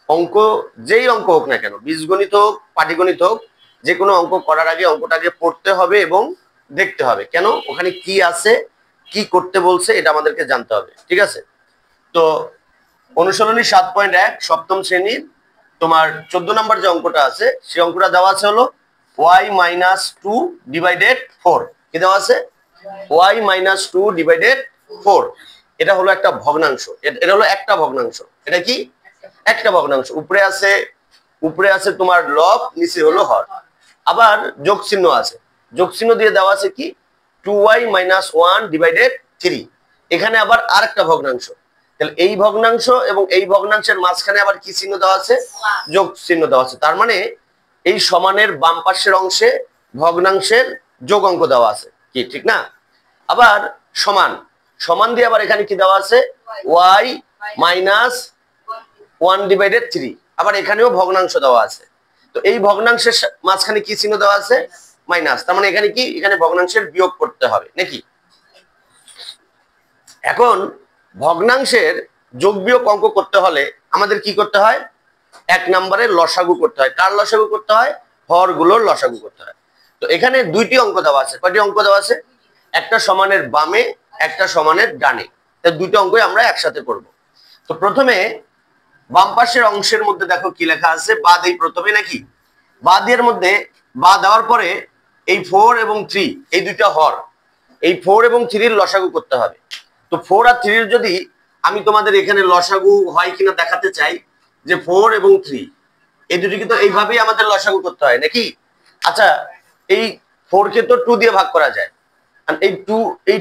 অঙ্ক যেই অঙ্ক হোক না কেন, বীজগণিত হোক পাটিগণিত হোক, যে কোনো অঙ্ক করার আগে অঙ্কটাকে পড়তে হবে এবং দেখতে হবে কেন ওখানে কি আছে, কি করতে বলছে এটা আমাদেরকে জানতে হবে। ঠিক আছে, তো অনুশীলনী 7.1 সপ্তম শ্রেণীর তোমার 14 নম্বর যে অঙ্কটা আছে সেই অঙ্কটা দেওয়া আছে হলো y-2 ডিভাইডেড 4। কি দেওয়া আছে? y-2 divided 4। এটা হলো একটা ভগ্নাংশ, এটা হলো একটা ভগ্নাংশ। এটা কি? একটা ভগ্নাংশ। উপরে আছে তোমার লব, নিচে হলো হর। আবার যোগ চিহ্ন আছে, যোগ চিহ্ন দিয়ে দেওয়া আছে কি 2y-1 ডিভাইডেড 3। এখানে আবার আরেকটা ভগ্নাংশ। তাহলে এই ভগ্নাংশ এবং এই ভগ্নাংশের মাঝখানে আবার কি চিহ্ন দেওয়া আছে? যোগ চিহ্ন দেওয়া আছে। তার মানে এই সমানের বাম পাশের অংশে ভগ্নাংশের যোগ অঙ্ক দেওয়া আছে, কি ঠিক না? আবার সমান, সমান দিয়ে আবার এখানে কি দেওয়া আছে y-1 ডিভাইডেড 3। আবার এখানেও ভগ্নাংশ দেওয়া আছে। তো এই ভগ্নাংশের মাঝখানে কি চিহ্ন দেওয়া আছে? মাইনাস। তার মানে এখানে কি, এখানে ভগ্নাংশের বিয়োগ করতে হবে নাকি? এখন ভগ্নাংশের যোগ বিয়োগ অঙ্ক করতে হলে আমাদের কি করতে হয়? 1 নম্বরে লসাগু করতে হয়। কার লসাগু করতে হয়? হরগুলোর লসাগু করতে হয়। তো এখানে দুইটি অঙ্ক দেওয়া আছে। কয়টি অঙ্ক দেওয়া আছে? একটা সমানের বামে, একটা সমানের ডানে। এই দুটো অঙ্কই আমরা একসাথে করব। তো প্রথমে বাম পাশের অংশের মধ্যে দেখো কি লেখা আছে, বা দেই প্রথমে নাকি? বা দিয়ে মধ্যে বা দেওয়ার পরে এই 4 এবং 3 এই দুইটা হর, এই 4 এবং 3 এর লসাগু করতে হবে। তো 4 আর 3 এর যদি আমি তোমাদের এখানে লসাগু হয় কিনা দেখাতে চাই, যে 4 এবং 3 এই দুটি কিন্তু এইভাবেই আমাদের লসাগু করতে হয় নাকি? আচ্ছা, এই 4 কে তো 2 দিয়ে ভাগ করা যায়, আর এই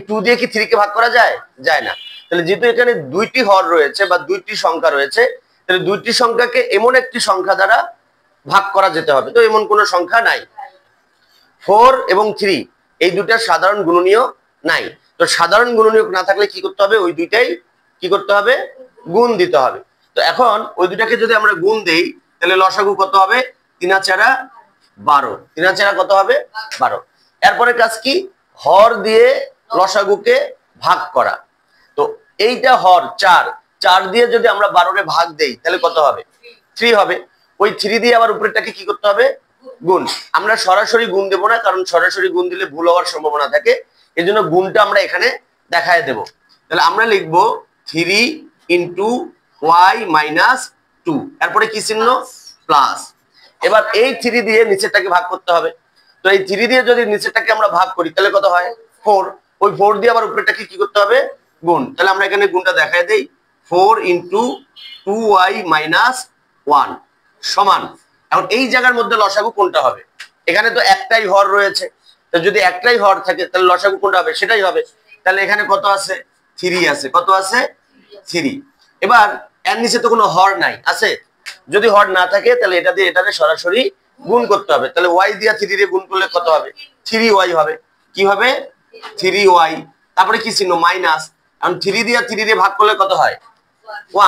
2 দিয়ে কি 3 কে ভাগ করা যায়? যায় না। তাহলে যেহেতু এখানে দুইটি হর রয়েছে বা দুইটি সংখ্যা রয়েছে, তাহলে দুইটি সংখ্যাকে এমন একটি সংখ্যা দ্বারা ভাগ করা যেতে হবে। তো এমন কোনো সংখ্যা নাই। 4 এবং 3 এই দুটার সাধারণ গুণনীয়ক নাই। তো সাধারণ গুণনীয়ক না থাকলে কি করতে হবে? ওই দুইটাই কি করতে হবে? গুণ দিতে হবে। তো এখন ওই দুটাকে যদি আমরা গুণ দেই তাহলে লসাগু কত হবে? 3 আর 4 12। 3 আর 4 কত হবে? 12। এরপরে কাজ কি? হর দিয়ে লসাগুকে ভাগ করা। তো এইটা হর 4, 4 দিয়ে যদি আমরা 12 রে ভাগ দেই তাহলে কত হবে? 3 হবে। ওই 3 দিয়ে আবার উপরেরটাকে কি করতে হবে? গুণ। আমরা সরাসরি গুণ দেব না, কারণ সরাসরি গুণ দিলে ভুল হওয়ার সম্ভাবনা থাকে। এজন্য গুণটা আমরা এখানে দেখায় দেব। তাহলে আমরা লিখব 3 ইনটু y-2, এরপরে কি চিহ্ন? প্লাস। এবার এই 3 দিয়ে নিচেরটাকে ভাগ করতে হবে। তো এই 3 দিয়ে যদি নিচেরটাকে আমরা ভাগ করি তাহলে কত হয়? 4। ওই 4 দিয়ে আবার উপরেরটাকে কি করতে হবে? গুণ। তাহলে আমরা এখানে গুণটা দেখায় দেই, 4 ইনটু 2y-1 সমান। এখন এই জায়গার মধ্যে লসাগু কোনটা হবে? এখানে তো একটাই হর রয়েছে। তো যদি একটাই হর থাকে তাহলে লসাগু কোনটা হবে? সেটাই হবে। তাহলে এখানে কত আছে? 3 আছে। কত আছে? 3। এবার এর নিচে তো কোনো হর নাই, আছে? যদি হর না থাকে তাহলে এটা দিয়ে এটাকে সরাসরি গুণ করতে হবে। তাহলে y দিয়ে 3 দিয়ে গুণ করলে কত হবে? 3y হবে। কি হবে? 3y। তারপরে কি চিহ্ন? মাইনাস। এখন 3 দিয়ে 3 দিয়ে ভাগ করলে কত হয়?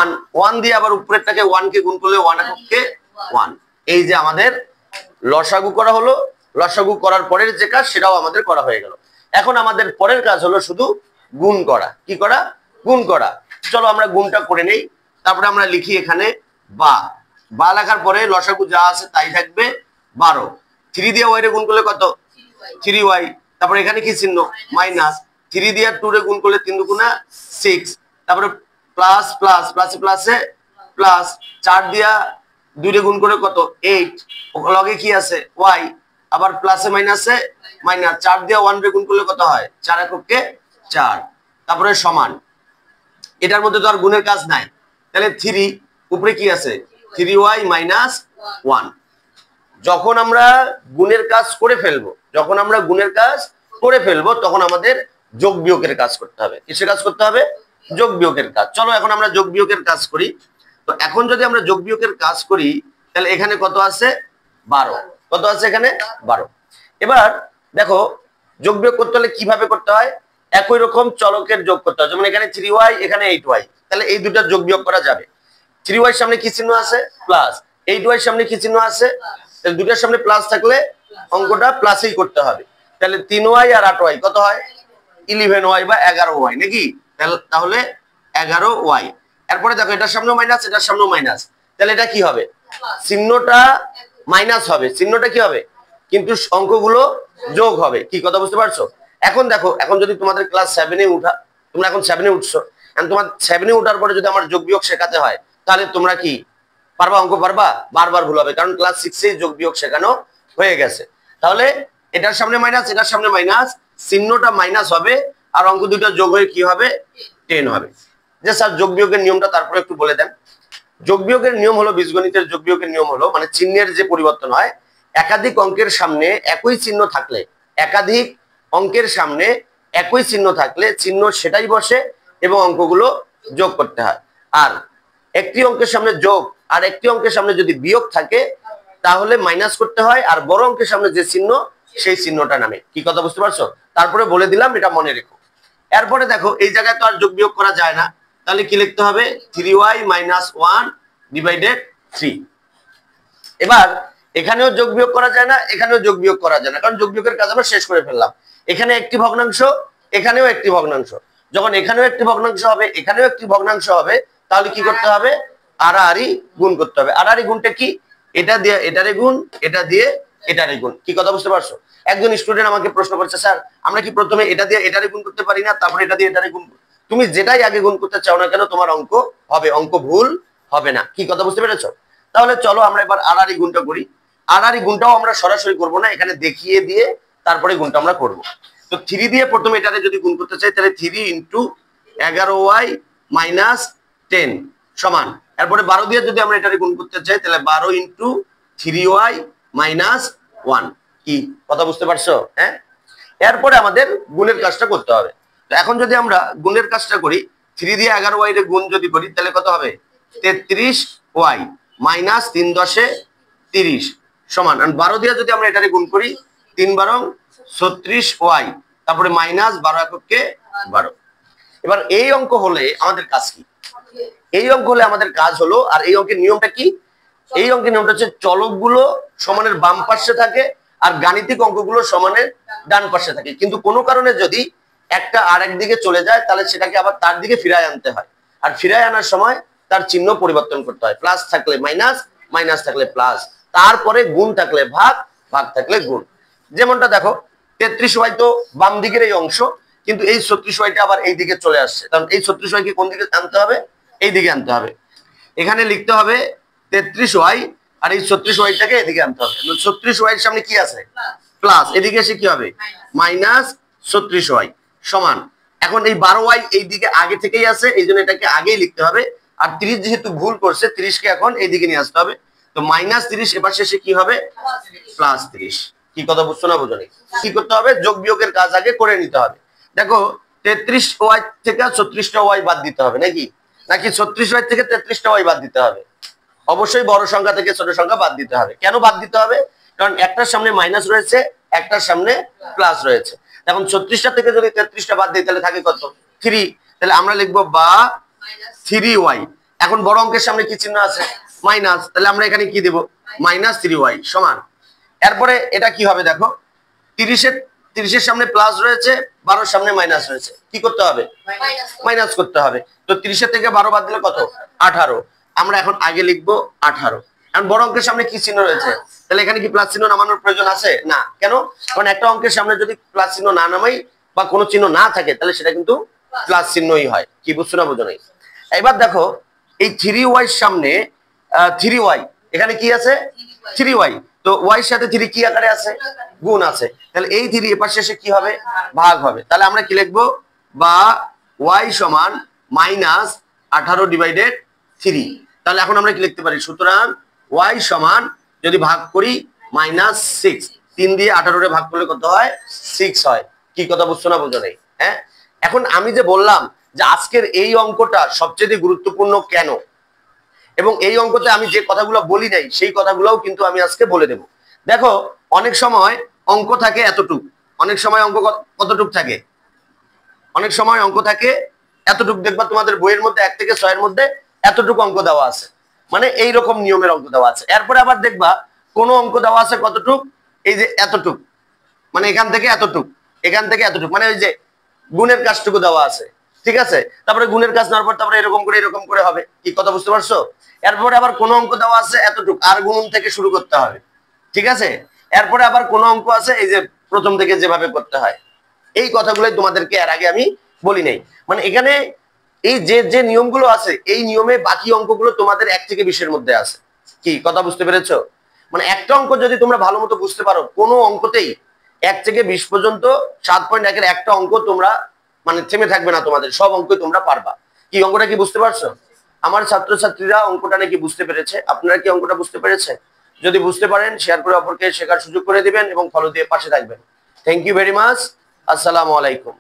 1। 1 দিয়ে আবার উপরেরটাকে 1 কে গুণ করলে 1 এককে 1। এই যে আমাদের লসাগু করা হলো। লসাগু করার পরের যে কাজ সেটাও আমাদের করা হয়ে গেল। এখন আমাদের পরের কাজ হলো শুধু গুণ করা। কি করা? গুণ করা। চলো আমরা গুণটা করে নেই। তারপরে আমরা লিখি এখানে বা। বা লেখার পরে লসাগু যা আছে তাই থাকবে 12। 3 দিয়ে y রে গুণ করলে কত? 3y। তারপরে এখানে কি চিহ্ন? মাইনাস। 3 দিয়ে 2 রে গুণ করলে 3 দুগুণা 6। তারপরে প্লাস প্লাস প্লাসে প্লাসে প্লাস। 4 দিয়া 2 রে গুণ করে কত? 8। লগে কি আছে? y। আবার প্লাসে মাইনাসে মাইনাস। 4 দিয়া 1 রে গুণ করলে কত হয়? 4 এককে 4। তারপরে সমান। এটার মধ্যে তো আর গুণের কাজ নাই। তাহলে 3 উপরে কি আছে? 3y-1। যখন আমরা গুণের কাজ করে ফেলবো, তখন আমাদের যোগ বিয়োগের কাজ করতে হবে। কিসের কাজ করতে হবে? যোগ বিয়োগের কাজ। চলো এখন আমরা যোগ বিয়োগের কাজ করি। তো এখন যদি আমরা যোগ বিয়োগের কাজ করি তাহলে এখানে কত আছে? 12। কত আছে এখানে? 12। এবার দেখো যোগ বিয়োগ করতে হলে কিভাবে করতে হয়? একই রকম চলকের যোগ করতে হয়। যেমন এখানে 3y, এখানে 8y। তাহলে এই দুটার যোগ বিয়োগ করা যাবে। 3y সামনে কি চিহ্ন আছে? প্লাস। 8y সামনে কি চিহ্ন আছে? তাহলে দুটার সামনে প্লাস থাকলে অঙ্কটা প্লাসই করতে হবে। তাহলে 3y আর 8y কত হয়? 11y বা 11y নাকি? তাহলে 11y। এরপরে দেখো এটার সামনেও মাইনাস, এটার সামনেও মাইনাস। তাহলে এটা কি হবে, চিহ্নটা মাইনাস হবে, চিহ্নটা কি হবে, কিন্তু অঙ্কগুলো যোগ হবে। কি কথা বুঝতে পারছো? এখন দেখো, এখন যদি তোমাদের ক্লাস 7-এ উঠা, তোমরা এখন 7-এ উঠছো, এখন তোমার 7-এ উঠার পরে যদি আমার যোগ বিয়োগ শেখাতে হয়, তাহলে তোমরা কি পারবা? অঙ্ক পারবা? বারবার ভুল হবে, কারণ ক্লাস 6-এ যোগ বিয়োগ শেখানো হয়ে গেছে। তাহলে এটার সামনে মাইনাস, এটার সামনে মাইনাস, চিহ্নটা মাইনাস হবে, আর অঙ্ক দুটো যোগ হয়ে কি হবে, 10 হবে। যে স্যার যোগ বিয়োগের নিয়মটা তারপরে একটু বলে দেন। যোগ বিয়োগের নিয়ম হলো, বীজগণিতের যোগ বিয়োগের নিয়ম হলো, মানে চিহ্নের যে পরিবর্তন হয়, একাধিক অঙ্কের সামনে একই চিহ্ন থাকলে, একাধিক অঙ্কের সামনে একই চিহ্ন থাকলে চিহ্ন সেটাই বসে এবং অঙ্কগুলো যোগ করতে হয়। আর একটি অঙ্কের সামনে যোগ আর একটি অঙ্কের সামনে যদি বিয়োগ থাকে তাহলে মাইনাস করতে হয়, আর বড় অঙ্কের সামনে যে চিহ্ন সেই চিহ্নটা নামে। কি কথা বুঝতে পারছো? তারপরে বলে দিলাম, এটা মনে রেখো। এরপরে দেখো, এই জায়গায় তো আর যোগ বিয়োগ করা যায় না, তাহলে কি লিখতে হবে, 3y - 1 / 3। এবার এখানেও যোগ বিয়োগ করা যায় না, এখানেও যোগ বিয়োগ করা যায় না, কারণ যোগ বিয়োগের কাজ আমরা শেষ করে ফেললাম। এখানে একটি ভগ্নাংশ, এখানেও একটি ভগ্নাংশ, যখন এখানেও একটি ভগ্নাংশ হবে, এখানেও একটি ভগ্নাংশ হবে, তাহলে কি করতে হবে, আড়াআড়ি গুণ করতে হবে। আড়াআড়ি গুণটা কি, এটা দিয়ে এটারে গুণ, এটা দিয়ে এটারে গুণ। কি কথা বুঝতে পারছো? একজন স্টুডেন্ট আমাকে প্রশ্ন করছে, স্যার আমরা কি প্রথমে এটা দিয়ে এটারে গুণ করতে পারি না, তারপরে এটা দিয়ে এটারে গুণ? তুমি যেটাই আগে গুণ করতে চাও না কেন, তোমার অঙ্ক হবে, অঙ্ক ভুল হবে না। কি কথা বুঝতে পেরেছো? তাহলে চলো আমরা এবার আড়াআড়ি গুণটা করি। আড়াআড়ি গুণটাও আমরা সরাসরি করব না, এখানে দেখিয়ে দিয়ে তারপরে গুণটা আমরা করব। তো 3 দিয়ে প্রথমে এটারে যদি গুণ করতে চাই, তাহলে 3 × 11y - 10 সমান, এরপরে 12 দিয়ে যদি আমরা এটারে গুণ করতে চাই, তাহলে 12 × 3y - 1। কি কথা বুঝতে পারছো? হ্যাঁ, এরপরে আমাদের গুণের কাজটা করতে হবে। তো এখন যদি আমরা গুণের কাজটা করি, 3 দিয়ে 11y এর গুণ যদি করি, তাহলে কত হবে, 33y - 3 × 10 = 30 সমান, আর 12 দিয়ে যদি আমরা এটারে গুণ করি, 3 × 12 = 36y, তারপরে মাইনাস 12 এককে 12। এবার এই অঙ্ক হলে আমাদের কাজ কি, এই অঙ্ক হলে আমাদের কাজ হলো, আর এই অঙ্কের নিয়মটা কি, এই অঙ্কের নিয়মটা হচ্ছে চলকগুলো সমানের বাম পাশে থাকে আর গাণিতিক অঙ্কগুলো সমানের ডান পাশে থাকে, কিন্তু কোনো কারণে যদি একটা আরেক দিকে চলে যায়, তাহলে সেটাকে আবার তার দিকে ফিরায় আনতে হয়, আর ফিরায় আনার সময় তার চিহ্ন পরিবর্তন করতে হয়। প্লাস থাকলে মাইনাস, মাইনাস থাকলে প্লাস, তারপরে গুণ থাকলে ভাগ, ভাগ থাকলে গুণ। যেমনটা দেখো, 33y তো বাম দিকের এই অংশ, কিন্তু এই 36yটা আবার এই দিকে চলে আসছে, কারণ এই 36yকে কোন দিকে আনতে হবে, এই দিকে আনতে হবে। এখানে লিখতে হবে 33y, আর এই 36yটাকে এদিকে আনতে হবে। 36y এর সামনে কি আছে, প্লাস, এদিকে এসে কি হবে, -36y সমান। এখন এই 12y এই দিকে আগে থেকেই আছে, এই জন্য এটাকে আগেই লিখতে হবে। আর 30 যেহেতু ভুল করছে, 30কে এখন এইদিকে নিয়ে আসতে হবে। তো -30 এবার শেষে কি হবে, +30। কি কথা বুঝছো না বুঝো নি? কি করতে হবে, যোগ বিয়োগের কাজ আগে করে নিতে হবে। দেখো, 33y থেকে 36টা y বাদ দিতে হবে নাকি, নাকি 36y থেকে 33টা y বাদ দিতে হবে? অবশ্যই বড় সংখ্যা থেকে ছোট সংখ্যা বাদ দিতে হবে। কেন বাদ দিতে হবে? কারণ একটার সামনে মাইনাস রয়েছে, একটার সামনে প্লাস রয়েছে। এখন 36টা থেকে যদি 33টা বাদ দিই, তাহলে থাকে কত, 3। তাহলে আমরা লিখবো বা 3y। এখন বড় অঙ্কের সামনে কি চিহ্ন আছে, মাইনাস, তাহলে আমরা এখানে কি দেব, -3y সমান। এরপরে এটা কি হবে, দেখো 30 এর সামনে প্লাস রয়েছে, 12 সামনে মাইনাস রয়েছে, কি করতে হবে, মাইনাস করতে হবে। তো 30 থেকে 12 বাদ দিলে কত, 18। আমরা এখন আগে লিখবো 18। এখন বড় অঙ্কের সামনে কি চিহ্ন রয়েছে, তাহলে এখানে কি প্লাস চিহ্ন নামানোর প্রয়োজন আছে না? কেন? কারণ একটা অঙ্কের সামনে যদি প্লাস চিহ্ন না নামাই বা কোনো চিহ্ন না থাকে, তাহলে সেটা কিন্তু প্লাস চিহ্নই হয়। কি বুঝছো না বুঝো নাই? এবার দেখো, এই 3y সামনে 3y, এখানে কি আছে, 3y, তো y এর সাথে 3 কি আকারে আছে, গুণ আছে, তাহলে এই 3 এর পাশে এসে কি হবে, ভাগ হবে। তাহলে আমরা কি লিখবো, বা y সমান -18 / 3। তাহলে এখন আমরা কি লিখতে পারি, সুতরাং y সমান যদি ভাগ করি -6, 3 দিয়ে 18 ভাগ করলে কত হয়, 6 হয়। কি কথা বুঝছো না বুঝো নাই? হ্যাঁ, এখন আমি যে বললাম যে আজকের এই অঙ্কটা সবচেয়ে গুরুত্বপূর্ণ কেন, এবং এই অঙ্কতে আমি যে কথাগুলো বলি নাই সেই কথাগুলোও কিন্তু আমি আজকে বলে দেব। দেখো, অনেক সময় অঙ্ক থাকে এতটুক, অনেক সময় অঙ্ক কতটুক থাকে, অনেক সময় অঙ্ক থাকে এতটুক। দেখবা তোমাদের বইয়ের মধ্যে 1 থেকে 6 এর মধ্যে এতটুকু অঙ্ক দেওয়া আছে, মানে এই রকম নিয়মের অঙ্ক দেওয়া আছে। এরপরে আবার দেখবা কোন অঙ্ক দেওয়া আছে কতটুক, এই যে এতটুক, মানে এখান থেকে এতটুক, এখান থেকে এতটুক, মানে ওই যে গুণের কাজটুকু দেওয়া আছে। ঠিক আছে, তারপরে গুণের কাজ নেওয়ার পর তারপরে এরকম করে হবে। কি কথা বুঝতে পারছো? এরপরে আবার কোন অঙ্ক দেওয়া আছে এতটুকু, আর গুণন থেকে শুরু করতে হবে। ঠিক আছে, এরপরে আবার কোন অঙ্ক আছে এই যে প্রথম থেকে যেভাবে করতে হয়। এই কথাগুলোই তোমাদেরকে এর আগে আমি বলি নাই। মানে এখানে এই যে নিয়মগুলো আছে এই নিয়মে বাকি অঙ্কগুলো তোমাদের 1 থেকে 20-এর মধ্যে আছে। কি কথা বুঝতে পেরেছো? মানে একটা অঙ্ক যদি তোমরা ভালো মতো বুঝতে পারো, কোনো অঙ্কতেই 1 থেকে 20 পর্যন্ত 7.1-এর একটা অঙ্ক তোমরা মানে থেমে থাকবে না, তোমাদের সব অঙ্কই তোমরা পারবা। কি অঙ্কটা কি বুঝতে পারছো? আমার ছাত্রছাত্রীরা অঙ্কটা নাকি বুঝতে পেরেছে। আপনারা কি অঙ্কটা বুঝতে পেরেছেন? যদি বুঝতে পারেন শেয়ার করে অপরকে শেখার সুযোগ করে দিবেন এবং ফলো দিয়ে পাশে থাকবেন। Thank you very much. আসসালামু আলাইকুম।